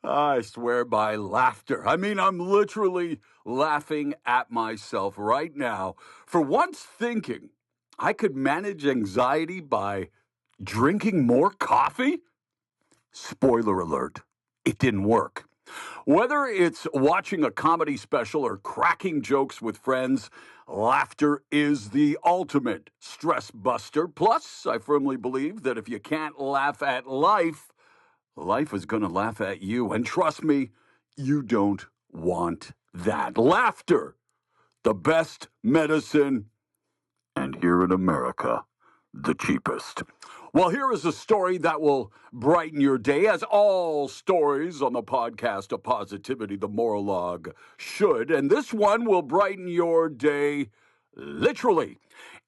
I swear by laughter. I mean, I'm literally laughing at myself right now for once thinking I could manage anxiety by drinking more coffee. Spoiler alert, it didn't work. Whether it's watching a comedy special or cracking jokes with friends, laughter is the ultimate stress buster. Plus, I firmly believe that if you can't laugh at life, life is going to laugh at you. And trust me, you don't want that. Laughter, the best medicine, and here in America, the cheapest. Well, here is a story that will brighten your day, as all stories on the podcast of positivity, the Maurologue, should. And this one will brighten your day literally.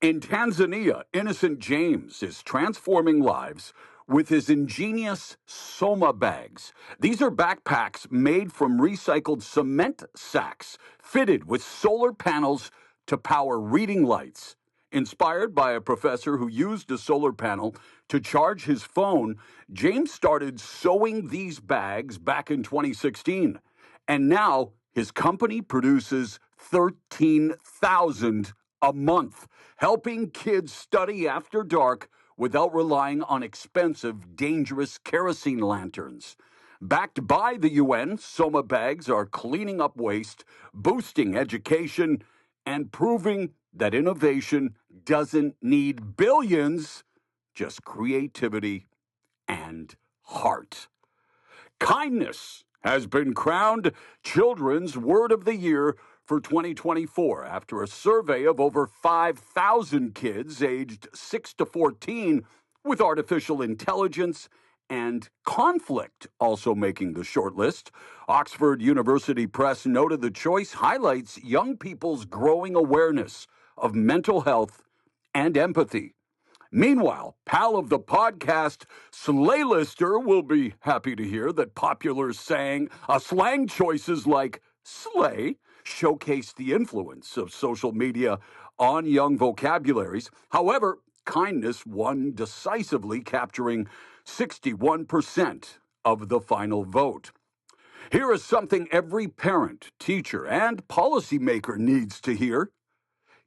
In Tanzania, innocent James is transforming lives with his ingenious Soma bags. These are backpacks made from recycled cement sacks fitted with solar panels to power reading lights. Inspired by a professor who used a solar panel to charge his phone, James started sewing these bags back in 2016. And now his company produces 13,000 a month, helping kids study after dark without relying on expensive, dangerous kerosene lanterns. Backed by the UN, Soma bags are cleaning up waste, boosting education, and proving that innovation doesn't need billions, just creativity and heart. Kindness has been crowned Children's Word of the Year for 2024 after a survey of over 5,000 kids aged 6 to 14 with artificial intelligence and conflict also making the shortlist. Oxford University Press noted the choice highlights young people's growing awareness of mental health and empathy. Meanwhile, pal of the podcast, Slaylister, will be happy to hear that popular slang choices like slay showcase the influence of social media on young vocabularies. However, kindness won decisively, capturing 61% of the final vote. Here is something every parent, teacher, and policymaker needs to hear.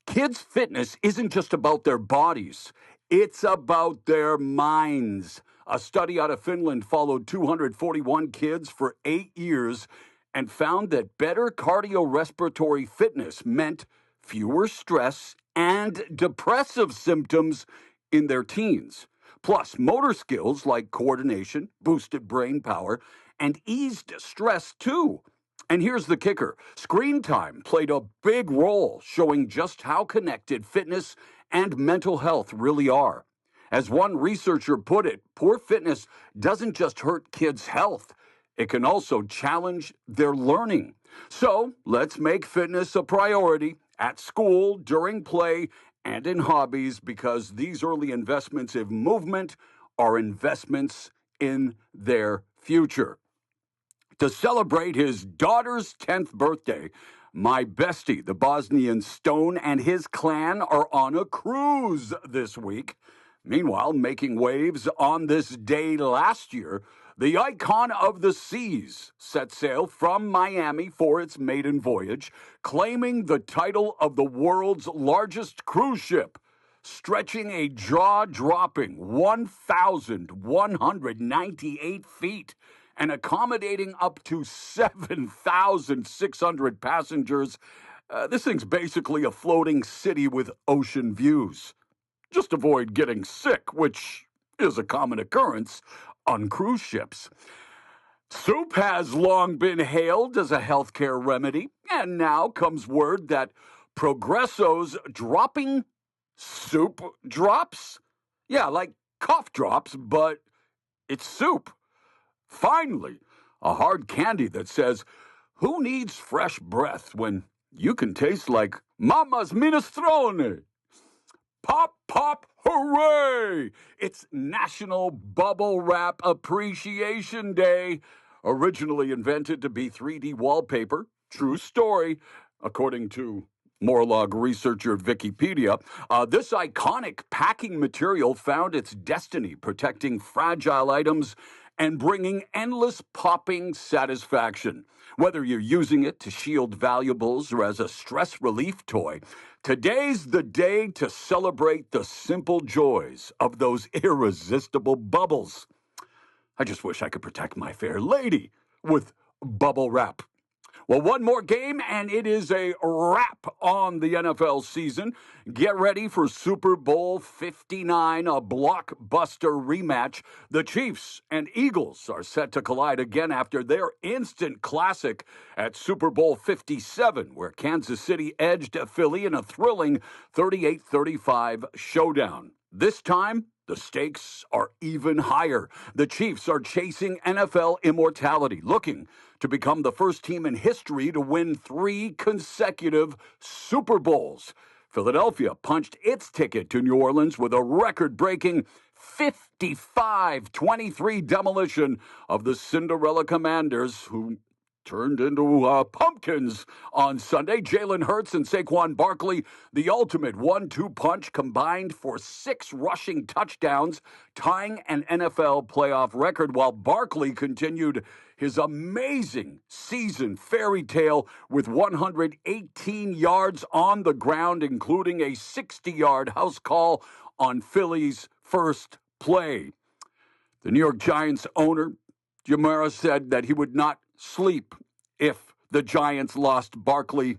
Kids' fitness isn't just about their bodies, it's about their minds. A study out of Finland followed 241 kids for 8 years and found that better cardiorespiratory fitness meant fewer stress and depressive symptoms in their teens. Plus, motor skills like coordination, boosted brain power, and eased stress too. And here's the kicker. Screen time played a big role showing just how connected fitness and mental health really are. As one researcher put it, poor fitness doesn't just hurt kids' health, it can also challenge their learning. So let's make fitness a priority at school, during play, and in hobbies, because these early investments in movement are investments in their future. To celebrate his daughter's 10th birthday, my bestie, the Bosnian Stone, and his clan are on a cruise this week. Meanwhile, making waves on this day last year, the icon of the seas set sail from Miami for its maiden voyage, claiming the title of the world's largest cruise ship, stretching a jaw-dropping 1,198 feet and accommodating up to 7,600 passengers. This thing's basically a floating city with ocean views. Just avoid getting sick, which is a common occurrence on cruise ships. Soup has long been hailed as a healthcare remedy, and now comes word that Progresso's dropping soup drops? Yeah, like cough drops, but it's soup. Finally, a hard candy that says, who needs fresh breath when you can taste like Mama's minestrone? Pop, pop, hooray! It's National Bubble Wrap Appreciation Day. originally invented to be 3D wallpaper. True story, according to Maurologue researcher Wikipedia. This iconic packing material found its destiny protecting fragile items and bringing endless popping satisfaction. Whether you're using it to shield valuables or as a stress relief toy, today's the day to celebrate the simple joys of those irresistible bubbles. I just wish I could protect my fair lady with bubble wrap. Well, one more game, and it is a wrap on the NFL season. Get ready for Super Bowl 59, a blockbuster rematch. The Chiefs and Eagles are set to collide again after their instant classic at Super Bowl 57, where Kansas City edged Philly in a thrilling 38-35 showdown. This time, the stakes are even higher. The Chiefs are chasing NFL immortality, looking to become the first team in history to win 3 consecutive Super Bowls. Philadelphia punched its ticket to New Orleans with a record-breaking 55-23 demolition of the Cinderella Commanders, who turned into pumpkins on Sunday. Jalen Hurts and Saquon Barkley, the ultimate 1-2 punch, combined for 6 rushing touchdowns, tying an NFL playoff record, while Barkley continued his amazing season fairy tale with 118 yards on the ground, including a 60-yard house call on Philly's first play. The New York Giants owner, Jamara, said that he would not sleep if the Giants lost Barkley.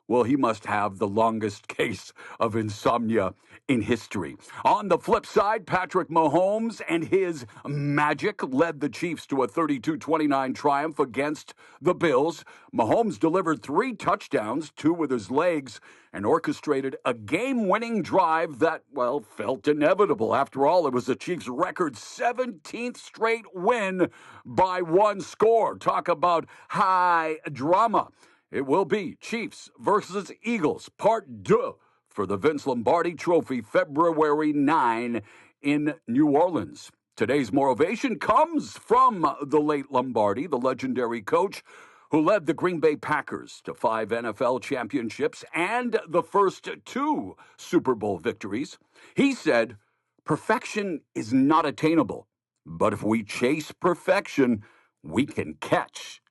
Well, he must have the longest case of insomnia in history. On the flip side, Patrick Mahomes and his magic led the Chiefs to a 32-29 triumph against the Bills. Mahomes delivered 3 touchdowns, 2 with his legs, and orchestrated a game-winning drive that, well, felt inevitable. After all, it was the Chiefs' record 17th straight win by 1 score. Talk about high drama. It will be Chiefs versus Eagles, part 2 for the Vince Lombardi Trophy, February 9 in New Orleans. Today's motivation comes from the late Lombardi, the legendary coach who led the Green Bay Packers to 5 NFL championships and the first 2 Super Bowl victories. He said, "Perfection is not attainable, but if we chase perfection, we can catch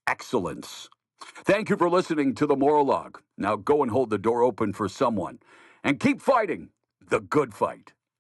excellence." Thank you for listening to the Maurologue. Now go and hold the door open for someone and keep fighting the good fight.